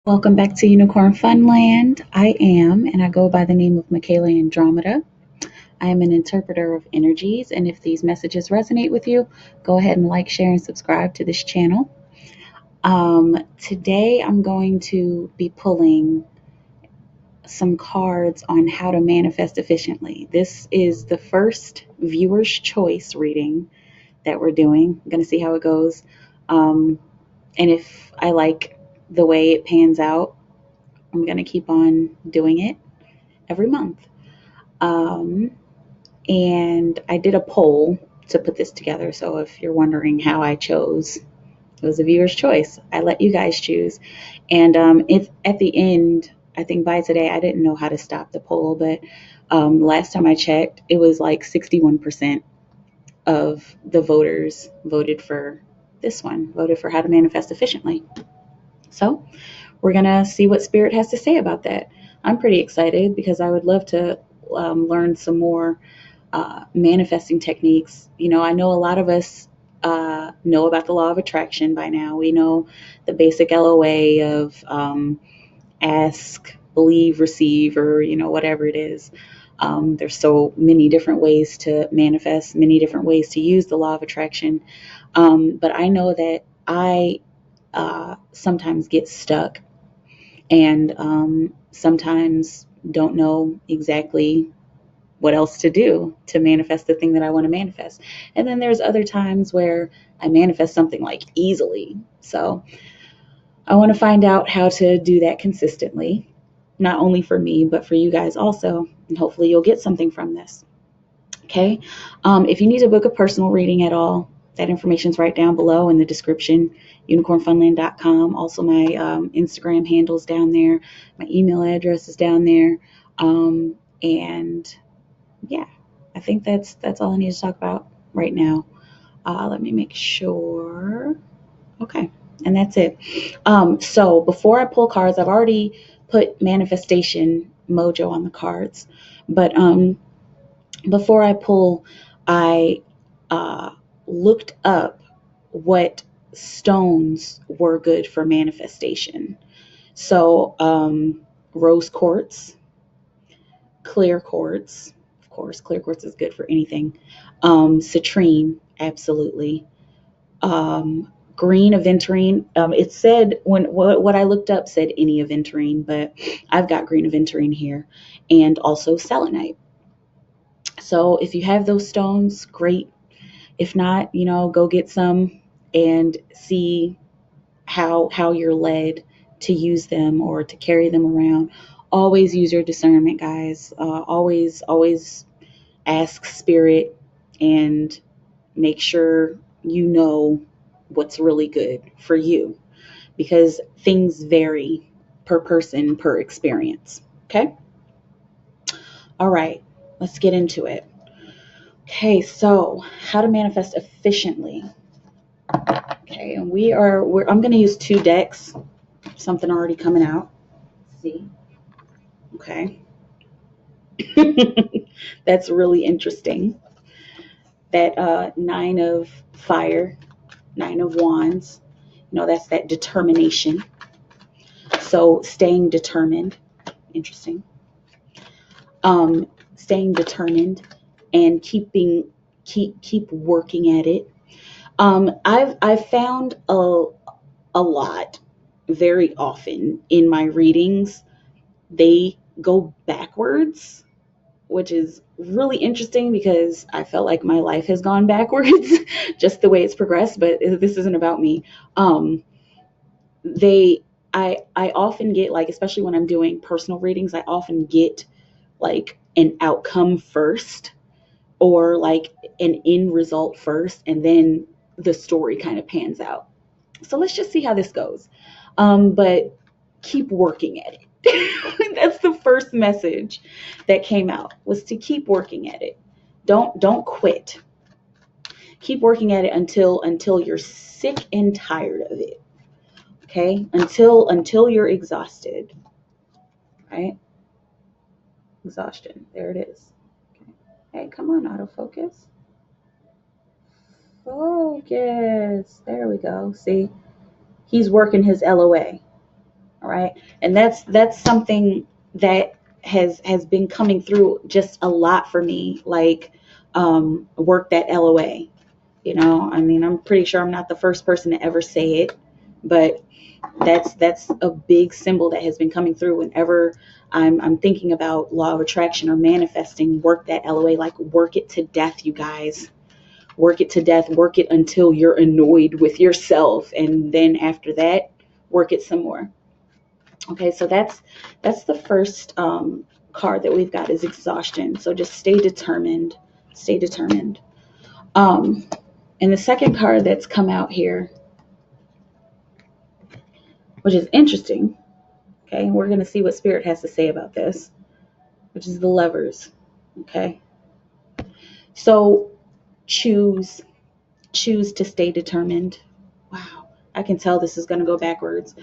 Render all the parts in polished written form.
Welcome back to Unicorn Funland. And I go by the name of MikaelaAndromeda. I am an interpreter of energies, and if these messages resonate with you, go ahead and like, share, and subscribe to this channel. Today I'm going to be pulling some cards on how to manifest efficiently. This is the first viewer's choice reading that we're doing. I'm going to see how it goes. And if I like the way it pans out, I'm going to keep on doing it every month. And I did a poll to put this together. So if you're wondering how I chose, it was a viewer's choice. I let you guys choose. And if at the end, I think by today, I didn't know how to stop the poll, but last time I checked, it was like 61% of the voters voted for this one, voted for how to manifest efficiently. So we're going to see what Spirit has to say about that. I'm pretty excited because I would love to learn some more manifesting techniques. You know, I know a lot of us know about the law of attraction by now. We know the basic LOA of ask, believe, receive, or, whatever it is. There's so many different ways to manifest, many different ways to use the law of attraction. But I know that I sometimes get stuck and sometimes don't know exactly what else to do to manifest the thing that I want to manifest. And then there's other times where I manifest something like easily. So I want to find out how to do that consistently, not only for me, but for you guys also. And hopefully you'll get something from this. Okay. If you need to book a personal reading at all, that information is right down below in the description, unicornfunland.com. Also, my Instagram handle's down there. My email address is down there. And yeah, I think that's all I need to talk about right now. Let me make sure. Okay, and that's it. So before I pull cards, I've already put manifestation mojo on the cards, but before I pull, I looked up what stones were good for manifestation. So rose quartz, clear quartz, of course, clear quartz is good for anything. Citrine, absolutely. Green aventurine. It said what I looked up said any aventurine, but I've got green aventurine here, and also selenite. So if you have those stones, great. If not, go get some and see how you're led to use them or to carry them around. Always use your discernment, guys. Always ask spirit and make sure you know what's really good for you, because things vary per person, per experience. Okay? All right, let's get into it. Okay, so how to manifest efficiently. Okay, and I'm going to use two decks. Something already coming out. Let's see. Okay. That's really interesting. That nine of fire, nine of wands, that's that determination. So staying determined, interesting. Staying determined and keep working at it. I've found a lot, very often in my readings, they go backwards, which is really interesting because I felt like my life has gone backwards just the way it's progressed, but this isn't about me. They I often get, like, especially when I'm doing personal readings, I often get like an outcome first, or like an end result first, and then the story kind of pans out. So let's just see how this goes. But keep working at it. That's the first message that came out, was to keep working at it. Don't quit. Keep working at it until you're sick and tired of it. Okay? Until you're exhausted. Right? Exhaustion. There it is. Okay. Hey, come on, autofocus. Focus. There we go. See? He's working his LOA. All right. And that's something that has been coming through just a lot for me, like work that LOA. I mean, I'm pretty sure I'm not the first person to ever say it, but that's a big symbol that has been coming through whenever I'm thinking about law of attraction or manifesting. Work that LOA, like work it to death, you guys. Work it to death. Work it until you're annoyed with yourself, and then after that, work it some more. Okay, so that's the first card that we've got is exhaustion. So just stay determined. Stay determined. Um, and the second card that's come out here, which is interesting. Okay, we're going to see what Spirit has to say about this, which is the Lovers. Okay, so choose to stay determined. Wow, I can tell this is going to go backwards.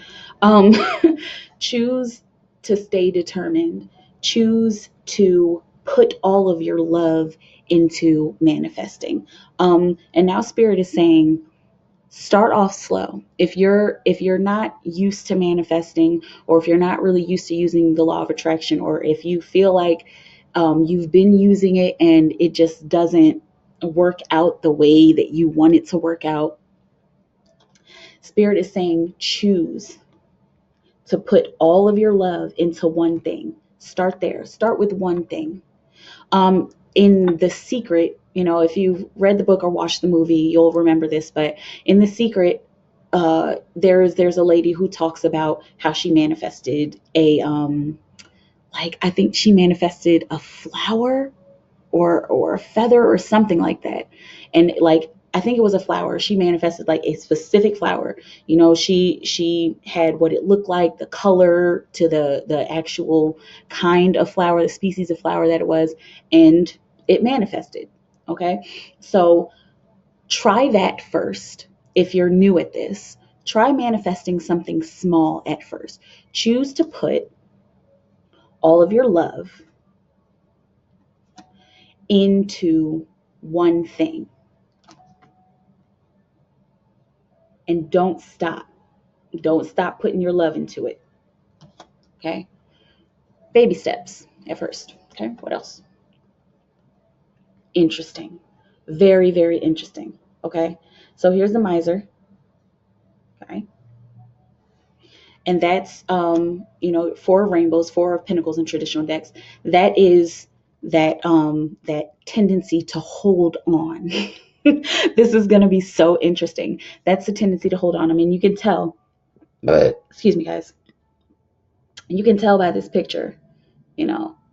Um, choose to stay determined. Choose to put all of your love into manifesting. And now Spirit is saying, start off slow. If you're not used to manifesting, or if you're not really used to using the law of attraction, or if you feel like you've been using it and it just doesn't work out the way that you want it to work out, Spirit is saying choose to put all of your love into one thing. Start there. Start with one thing. In The Secret, if you've read the book or watched the movie, you'll remember this. But in The Secret, there's a lady who talks about how she manifested I think she manifested a flower or a feather or something like that. And I think it was a flower. She manifested like a specific flower. She had what it looked like, the color to the actual kind of flower, the species of flower that it was, and it manifested. Okay. So try that first. If you're new at this, try manifesting something small at first. Choose to put all of your love into one thing. And don't stop. Don't stop putting your love into it. Okay? Baby steps at first. Okay? What else? Interesting. Very, very interesting. Okay? So here's the miser. Okay? And that's four rainbows, four of pentacles in traditional decks. That is that tendency to hold on. This is going to be so interesting. That's the tendency to hold on. I mean, you can tell. Excuse me, guys. You can tell by this picture.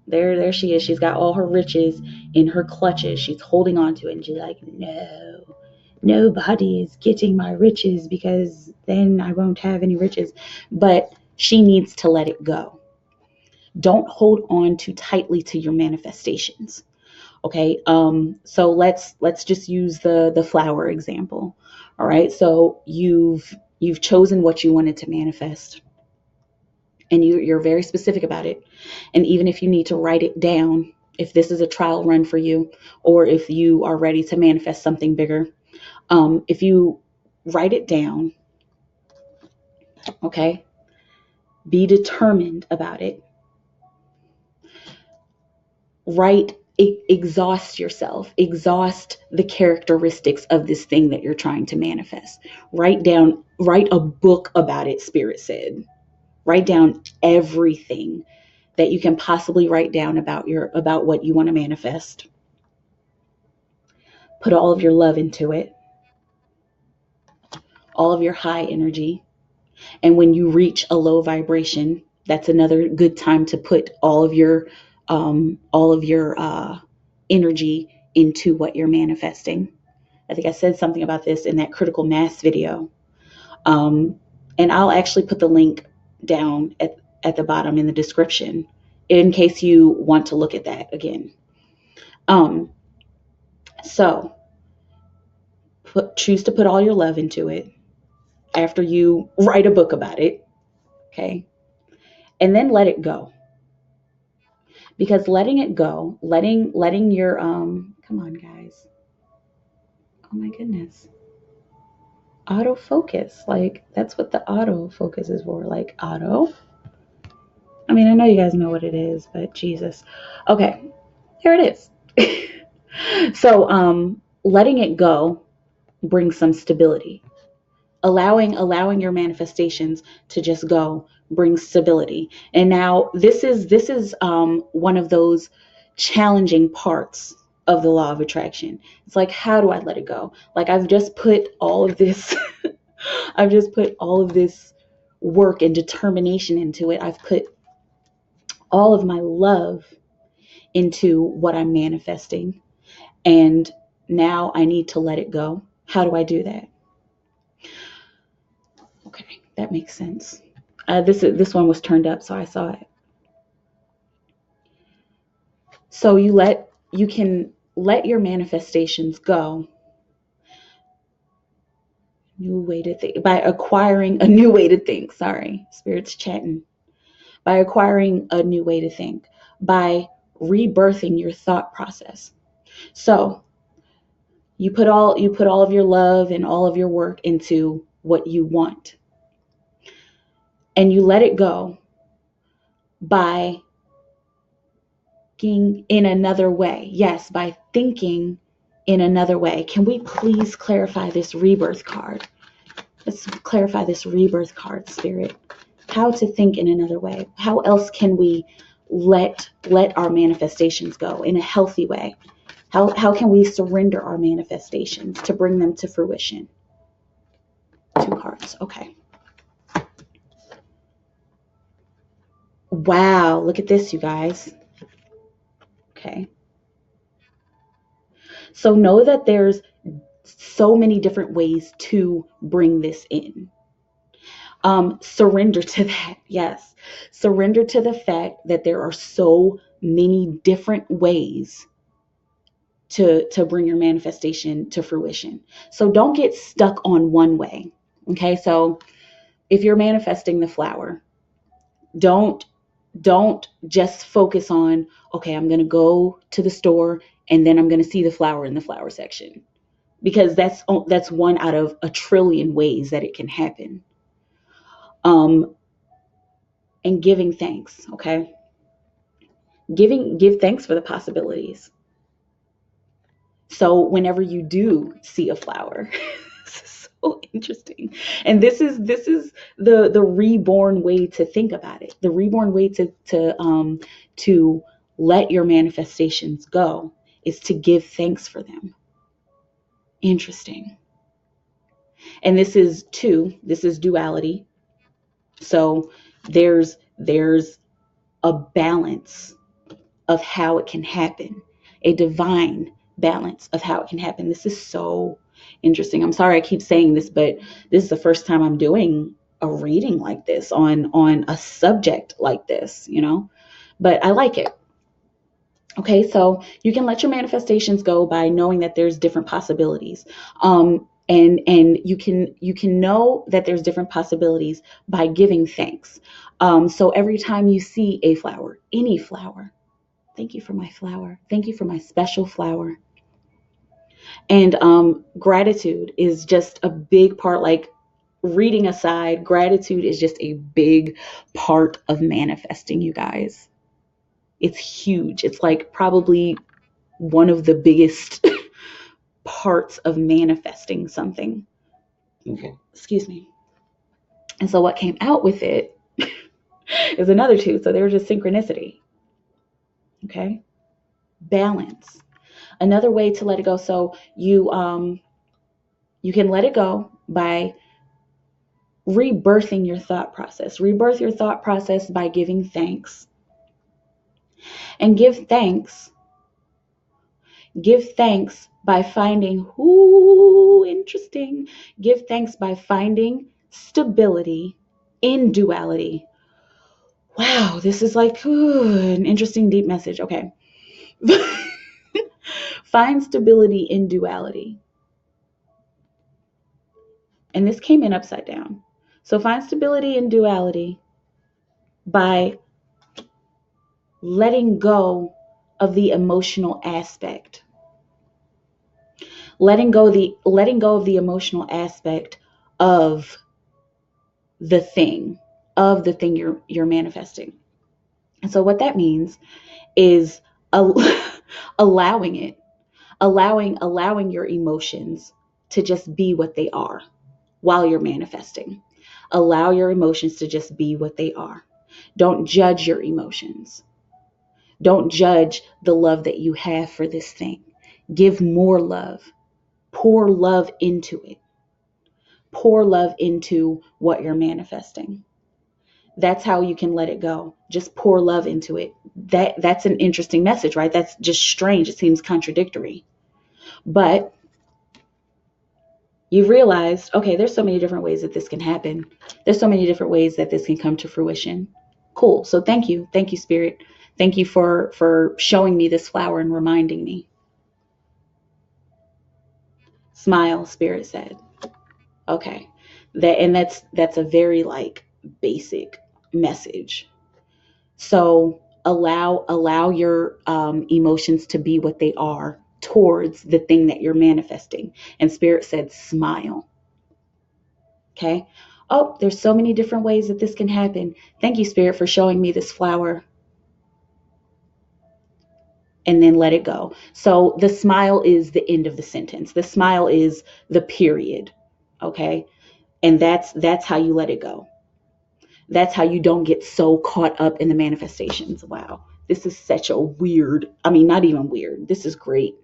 There she is. She's got all her riches in her clutches. She's holding on to it, and she's like, no, nobody is getting my riches, because then I won't have any riches. But she needs to let it go. Don't hold on too tightly to your manifestations. Okay. So let's just use the flower example. All right. So you've chosen what you wanted to manifest, and you're very specific about it. And even if you need to write it down, if this is a trial run for you, or if you are ready to manifest something bigger, if you write it down, okay, be determined about it. Exhaust yourself, exhaust the characteristics of this thing that you're trying to manifest. Write a book about it, Spirit said. Write down everything that you can possibly write down about what you want to manifest. Put all of your love into it, all of your high energy. And when you reach a low vibration, that's another good time to put all of your energy into what you're manifesting. I think I said something about this in that critical mass video. And I'll actually put the link down at the bottom in the description in case you want to look at that again. So choose to put all your love into it after you write a book about it. Okay. And then let it go. Because letting it go, letting your come on, guys. Oh my goodness. autofocus. Like, that's what the autofocus is for. Like, auto. I mean, I know you guys know what it is, but Jesus. Okay, here it is. So, letting it go brings some stability. Allowing your manifestations to just go brings stability. And now this is one of those challenging parts of the law of attraction. It's like, how do I let it go? Like, I've just put all of this I've just put all of this work and determination into it. I've put all of my love into what I'm manifesting, and now I need to let it go. How do I do that? Okay, that makes sense. This one was turned up, so I saw it. So you can let your manifestations go. New way to think, by acquiring a new way to think. Sorry, spirit's chatting. By acquiring a new way to think, by rebirthing your thought process. So you put all of your love and all of your work into what you want, and you let it go by thinking in another way. Yes, by thinking in another way. Can we please clarify this rebirth card? Let's clarify this rebirth card, Spirit. How to think in another way. How else can we let our manifestations go in a healthy way? How can we surrender our manifestations to bring them to fruition? 2 cards. Okay. Wow, look at this, you guys. Okay. So know that there's so many different ways to bring this in. Surrender to that. Yes. Surrender to the fact that there are so many different ways to bring your manifestation to fruition. So don't get stuck on one way. Okay. So if you're manifesting the flower, don't just focus on, okay, I'm going to go to the store and then I'm going to see the flower in the flower section, because that's one out of a trillion ways that it can happen. And giving thanks. Okay. Give thanks for the possibilities. So whenever you do see a flower, this is so interesting. And this is the reborn way to think about it. The reborn way to let your manifestations go is to give thanks for them. Interesting. And this is duality. So there's a balance of how it can happen, a divine balance of how it can happen. This is so interesting. I'm sorry I keep saying this, but this is the first time I'm doing a reading like this on a subject like this, but I like it. Okay, so you can let your manifestations go by knowing that there's different possibilities. And you can know that there's different possibilities by giving thanks. So every time you see a flower, any flower, thank you for my flower. Thank you for my special flower. And gratitude is just a big part. Like, reading aside, gratitude is just a big part of manifesting, you guys. It's huge. It's like probably one of the biggest parts of manifesting something. Okay. Excuse me. And so what came out with it is another 2. So they were just synchronicity. Okay. Balance. Another way to let it go. So you can let it go by rebirthing your thought process. Rebirth your thought process by giving thanks. And give thanks by finding, interesting. Give thanks by finding stability in duality. Wow, this is like an interesting, deep message. Okay. Find stability in duality. And this came in upside down. So find stability in duality by letting go of the emotional aspect. Letting go of the emotional aspect of the thing, you're manifesting. And so what that means is allowing it, allowing your emotions to just be what they are while you're manifesting. Allow your emotions to just be what they are. Don't judge your emotions. Don't judge the love that you have for this thing. Give more love. Pour love into it. Pour love into what you're manifesting. That's how you can let it go. Just pour love into it. That's an interesting message, right? That's just strange. It seems contradictory. But you've realized, okay, there's so many different ways that this can happen. There's so many different ways that this can come to fruition. Cool. So thank you. Thank you, Spirit. Thank you for showing me this flower and reminding me. Smile, Spirit said. Okay. That's a very like basic message. So allow your emotions to be what they are towards the thing that you're manifesting. And Spirit said, smile. Okay. Oh, there's so many different ways that this can happen. Thank you, Spirit, for showing me this flower. And then let it go. So the smile is the end of the sentence. The smile is the period. Okay. And that's how you let it go. That's how you don't get so caught up in the manifestations. Wow. This is such a weird, I mean, not even weird. This is great.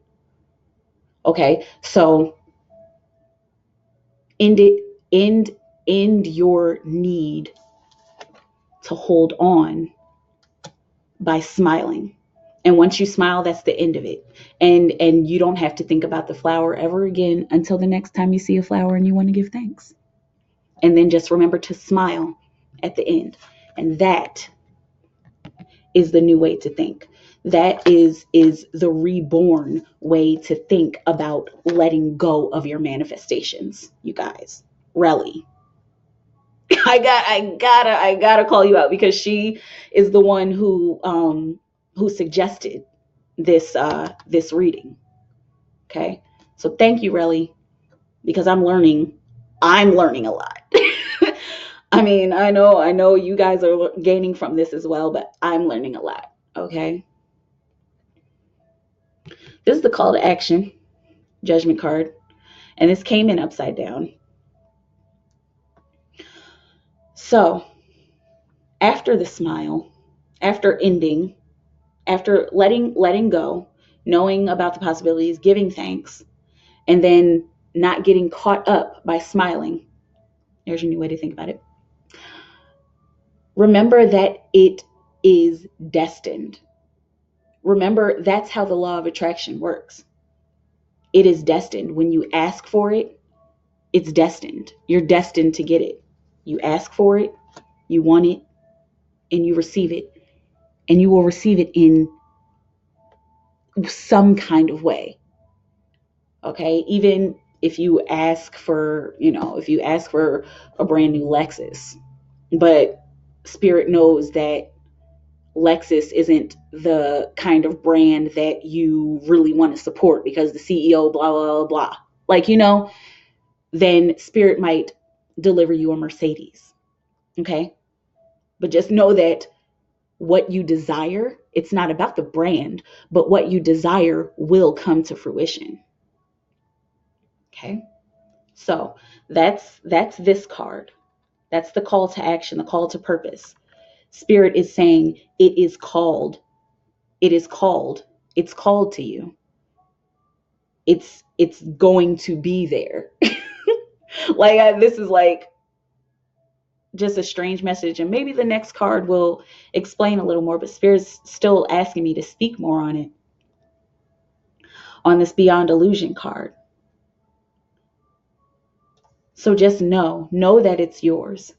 Okay. So end your need to hold on by smiling. And once you smile, that's the end of it. And you don't have to think about the flower ever again until the next time you see a flower and you want to give thanks. And then just remember to smile at the end. And that is the new way to think. That is the reborn way to think about letting go of your manifestations, you guys. Really. I gotta call you out because she is the one who suggested this reading. Okay. So thank you, Relly, because I'm learning a lot. I mean, I know you guys are gaining from this as well, but I'm learning a lot. Okay. This is the call to action judgment card, and this came in upside down. So after the smile, after ending, after letting go, knowing about the possibilities, giving thanks, and then not getting caught up by smiling. There's a new way to think about it. Remember that it is destined. Remember, that's how the law of attraction works. It is destined. When you ask for it, it's destined. You're destined to get it. You ask for it, you want it, and you receive it. And you will receive it in some kind of way. Okay? Even if you ask for, a brand new Lexus, but Spirit knows that Lexus isn't the kind of brand that you really want to support because the CEO, blah, blah, blah, blah. Like, then Spirit might deliver you a Mercedes. Okay? But just know that what you desire, it's not about the brand, but what you desire will come to fruition. Okay? So that's this card. That's the call to action, the call to purpose. Spirit is saying it is called. It is called. It's called to you. It's going to be there. This is like just a strange message, and maybe the next card will explain a little more, but Spirit's still asking me to speak more on it. On this Beyond Illusion card. So just know that it's yours.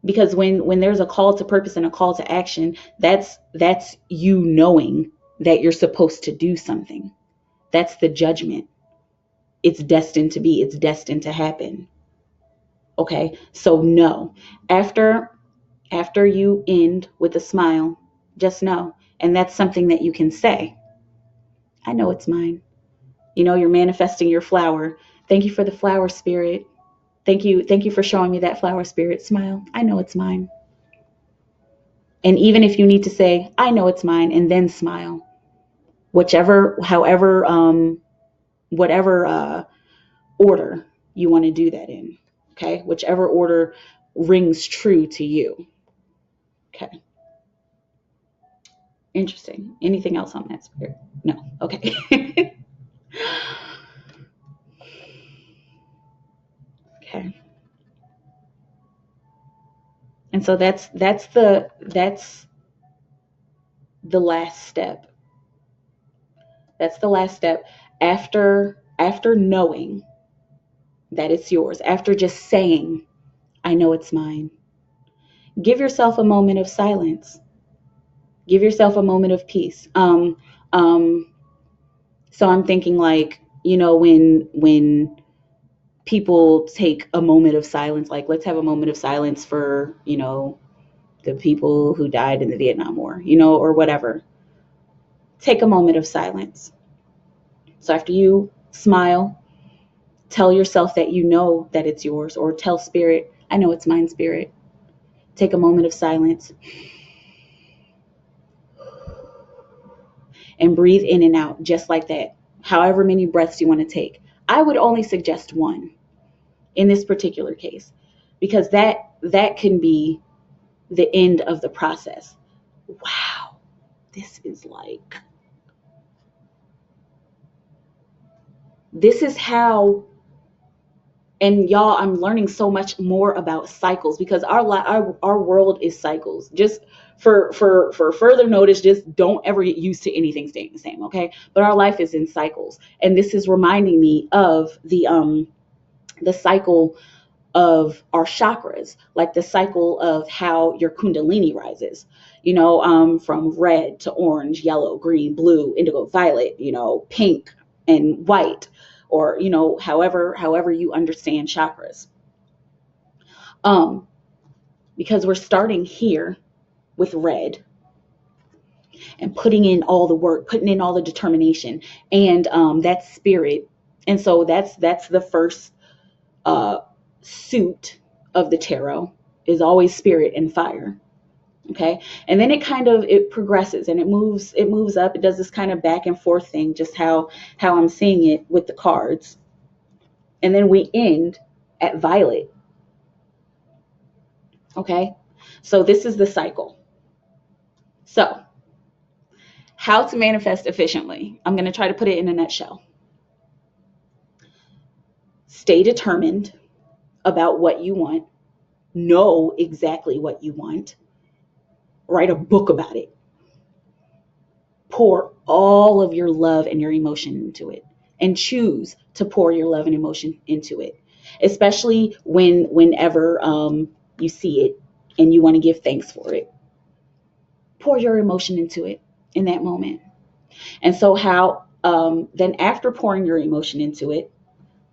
Because when there's a call to purpose and a call to action, that's you knowing that you're supposed to do something. That's the judgment. It's destined to be. It's destined to happen. Okay? So no. After you end with a smile, just know. And that's something that you can say. I know it's mine. You're manifesting your flower. Thank you for the flower, Spirit. Thank you for showing me that flower, Spirit. Smile. I know it's mine. And even if you need to say, I know it's mine, and then smile, whatever order you want to do that in. Okay. Whichever order rings true to you. Okay. Interesting. Anything else on that, Spirit? No. Okay. Okay. And so that's the last step. That's the last step after knowing that it's yours, after just saying, I know it's mine. Give yourself a moment of silence. Give yourself a moment of peace. So I'm thinking, like, when people take a moment of silence, like, let's have a moment of silence for, the people who died in the Vietnam War, or whatever. Take a moment of silence. So after you smile, tell yourself that you know that it's yours, or tell Spirit, I know it's mine, Spirit. Take a moment of silence and breathe in and out just like that. However many breaths you want to take. I would only suggest one in this particular case, because that can be the end of the process. Wow, this is how. And y'all, I'm learning so much more about cycles, because our world is cycles. Just for further notice, just don't ever get used to anything staying the same, okay? But our life is in cycles, and this is reminding me of the cycle of our chakras, like the cycle of how your kundalini rises, from red to orange, yellow, green, blue, indigo, violet, pink and white, or, however you understand chakras. Because we're starting here with red and putting in all the work, putting in all the determination, and that's spirit. And so that's the first suit of the tarot, is always spirit and fire. Okay. And then it progresses, and it moves up. It does this kind of back and forth thing, just how I'm seeing it with the cards. And then we end at violet. Okay. So this is the cycle. So how to manifest efficiently. I'm going to try to put it in a nutshell. Stay determined about what you want. Know exactly what you want. Write a book about it. Pour all of your love and your emotion into it, and choose to pour your love and emotion into it, especially whenever you see it and you want to give thanks for it. Pour your emotion into it in that moment. And so then after pouring your emotion into it,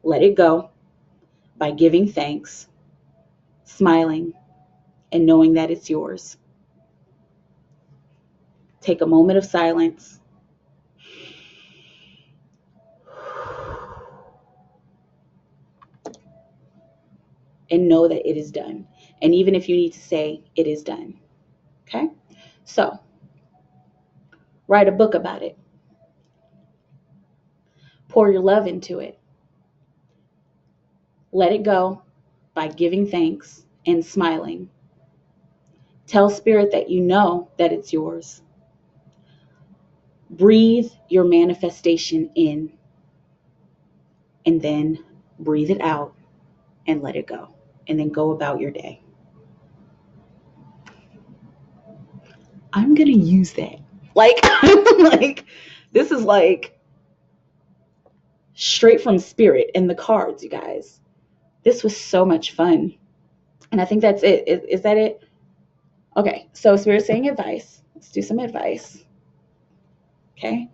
let it go by giving thanks, smiling, and knowing that it's yours. Take a moment of silence. And know that it is done. And even if you need to say, it is done. Okay? So, write a book about it. Pour your love into it. Let it go by giving thanks and smiling. Tell Spirit that you know that it's yours. Breathe your manifestation in, and then breathe it out and let it go. And then go about your day. I'm going to use that. Like, this is like straight from Spirit and the cards, you guys. This was so much fun. And I think that's it. Is that it? Okay, so Spirit's saying advice. Let's do some advice. Okay.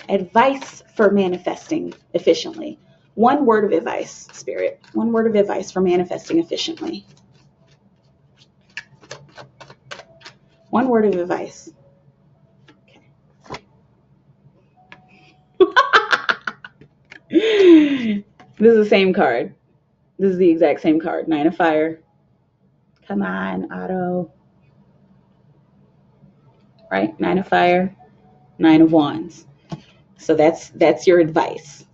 Advice for manifesting efficiently. One word of advice, Spirit. One word of advice for manifesting efficiently. One word of advice. Okay. This is the same card. This is the exact same card. 9 of fire. Come on, Otto. Right? 9 of fire, 9 of wands. So that's your advice.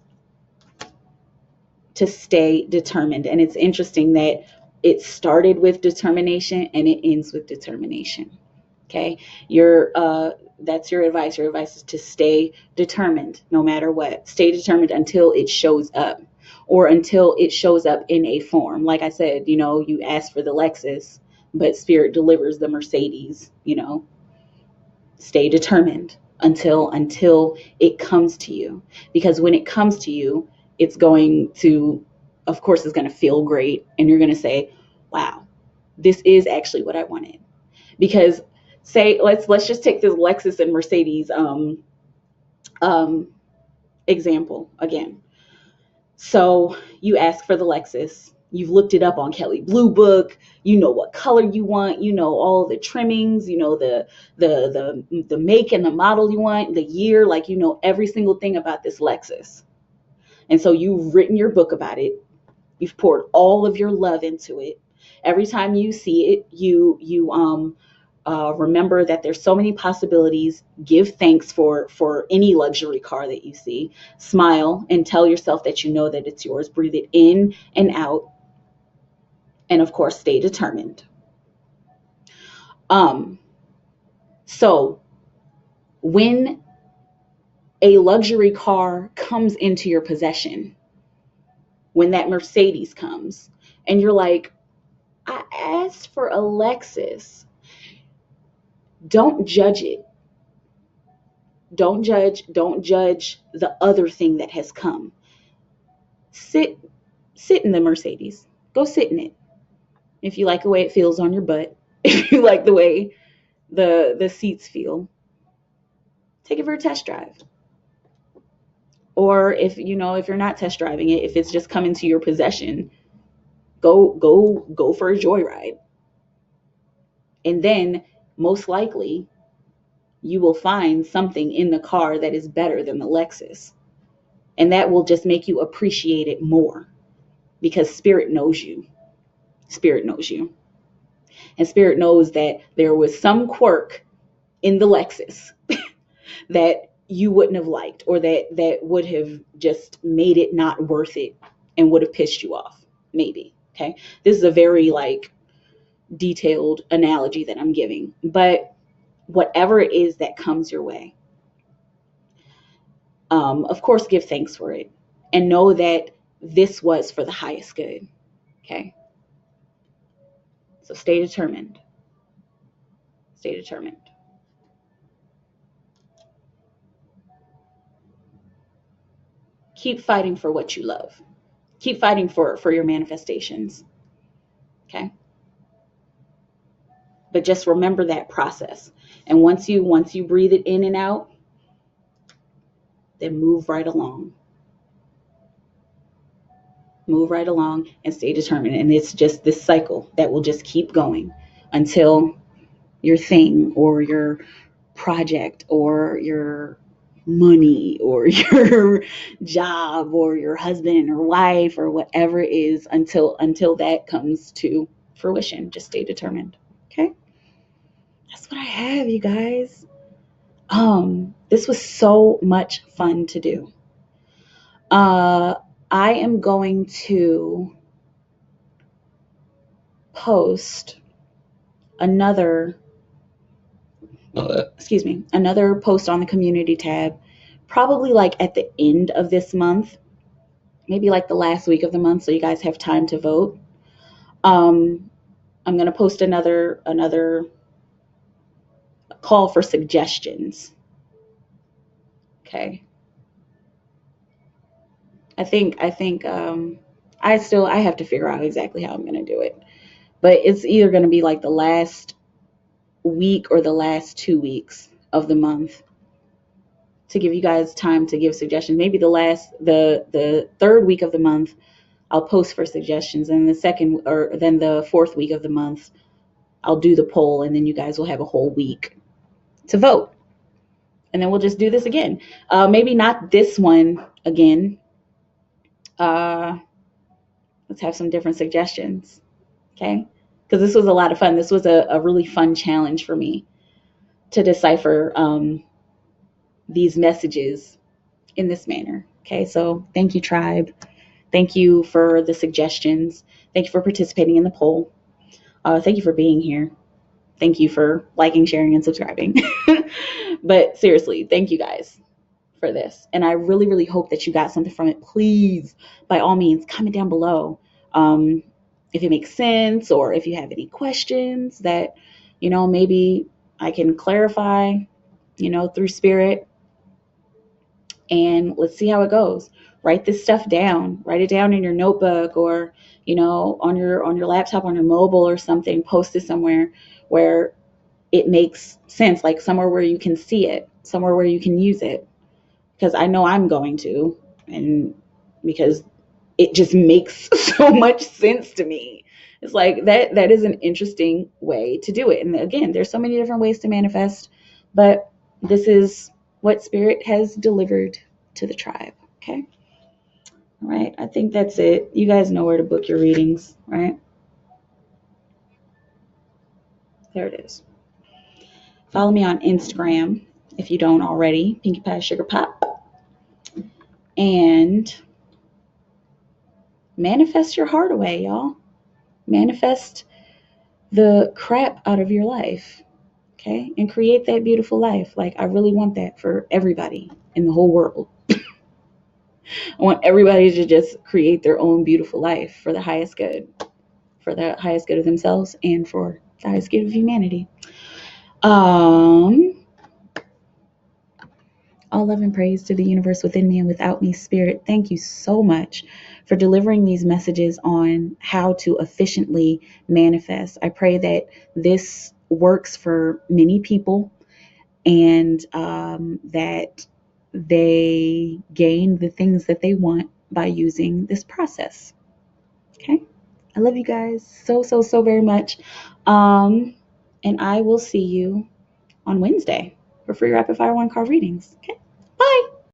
To stay determined. And it's interesting that it started with determination and it ends with determination. Okay? That's your advice. Your advice is to stay determined no matter what. Stay determined until it shows up, or until it shows up in a form. Like I said, you ask for the Lexus, but Spirit delivers the Mercedes. Stay determined until it comes to you, because when it comes to you, it's going to, of course, it's going to feel great, and you're going to say, wow, this is actually what I wanted. Because let's just take this Lexus and Mercedes example again. So you ask for the Lexus. You've looked it up on Kelley Blue Book. You know what color you want. You know all the trimmings. You know the make and the model you want, the year. Like, every single thing about this Lexus. And so you've written your book about it. You've poured all of your love into it. Every time you see it, you remember that there's so many possibilities. Give thanks for any luxury car that you see. Smile and tell yourself that you know that it's yours. Breathe it in and out. And of course, stay determined. So when a luxury car comes into your possession, when that Mercedes comes and you're like, I asked for a Lexus, don't judge it. Don't judge the other thing that has come. Sit in the Mercedes. Go sit in it. If you like the way it feels on your butt, if you like the way the seats feel, take it for a test drive. Or if you're not test driving it, if it's just coming to your possession, go for a joyride. And then most likely you will find something in the car that is better than the Lexus. And that will just make you appreciate it more, because Spirit knows you. Spirit knows you. And Spirit knows that there was some quirk in the Lexus that you wouldn't have liked, or that would have just made it not worth it and would have pissed you off, maybe. Okay. This is a very detailed analogy that I'm giving, but whatever it is that comes your way, of course, give thanks for it and know that this was for the highest good. Okay. So stay determined. Stay determined. Keep fighting for what you love. Keep fighting for your manifestations. Okay. But just remember that process. And once you breathe it in and out, then move right along. Move right along and stay determined. And it's just this cycle that will just keep going until your thing or your project or your money or your job or your husband or wife or whatever it is, until that comes to fruition. Just stay determined. Okay? That's what I have, you guys. This was so much fun to do. I am going to post another post on the community tab, probably at the end of this month, maybe the last week of the month, so you guys have time to vote. I'm going to post another call for suggestions. Okay. I think I have to figure out exactly how I'm going to do it, but it's either going to be the last week or the last 2 weeks of the month, to give you guys time to give suggestions. Maybe the third week of the month, I'll post for suggestions, and then the fourth week of the month, I'll do the poll, and then you guys will have a whole week to vote. And then we'll just do this again. Maybe not this one again. Let's have some different suggestions. Okay? Because this was a lot of fun. This was a really fun challenge for me to decipher these messages in this manner. Okay, so thank you, tribe. Thank you for the suggestions. Thank you for participating in the poll. Thank you for being here. Thank you for liking, sharing, and subscribing. But seriously, thank you guys for this. And I really, really hope that you got something from it. Please, by all means, comment down below if it makes sense, or if you have any questions that, maybe I can clarify, through spirit. And let's see how it goes. Write this stuff down. Write it down in your notebook, or on your laptop, on your mobile or something. Post it somewhere where it makes sense, like somewhere where you can see it, somewhere where you can use it. Because I know I'm going to, and because it just makes so much sense to me. It's like that is an interesting way to do it. And again, there's so many different ways to manifest, but this is what spirit has delivered to the tribe. Okay. All right. I think that's it. You guys know where to book your readings, right? There it is. Follow me on Instagram if you don't already. Pinkie Pie Sugar Pop. And manifest your heart away, y'all. Manifest the crap out of your life. Okay? And create that beautiful life. Like, I really want that for everybody in the whole world. I want everybody to just create their own beautiful life for the highest good. For the highest good of themselves and for the highest good of humanity. All love and praise to the universe within me and without me, Spirit. Thank you so much for delivering these messages on how to efficiently manifest. I pray that this works for many people, and that they gain the things that they want by using this process. Okay? I love you guys so, so, so very much. And I will see you on Wednesday for free rapid fire 1 card readings. Okay? Bye.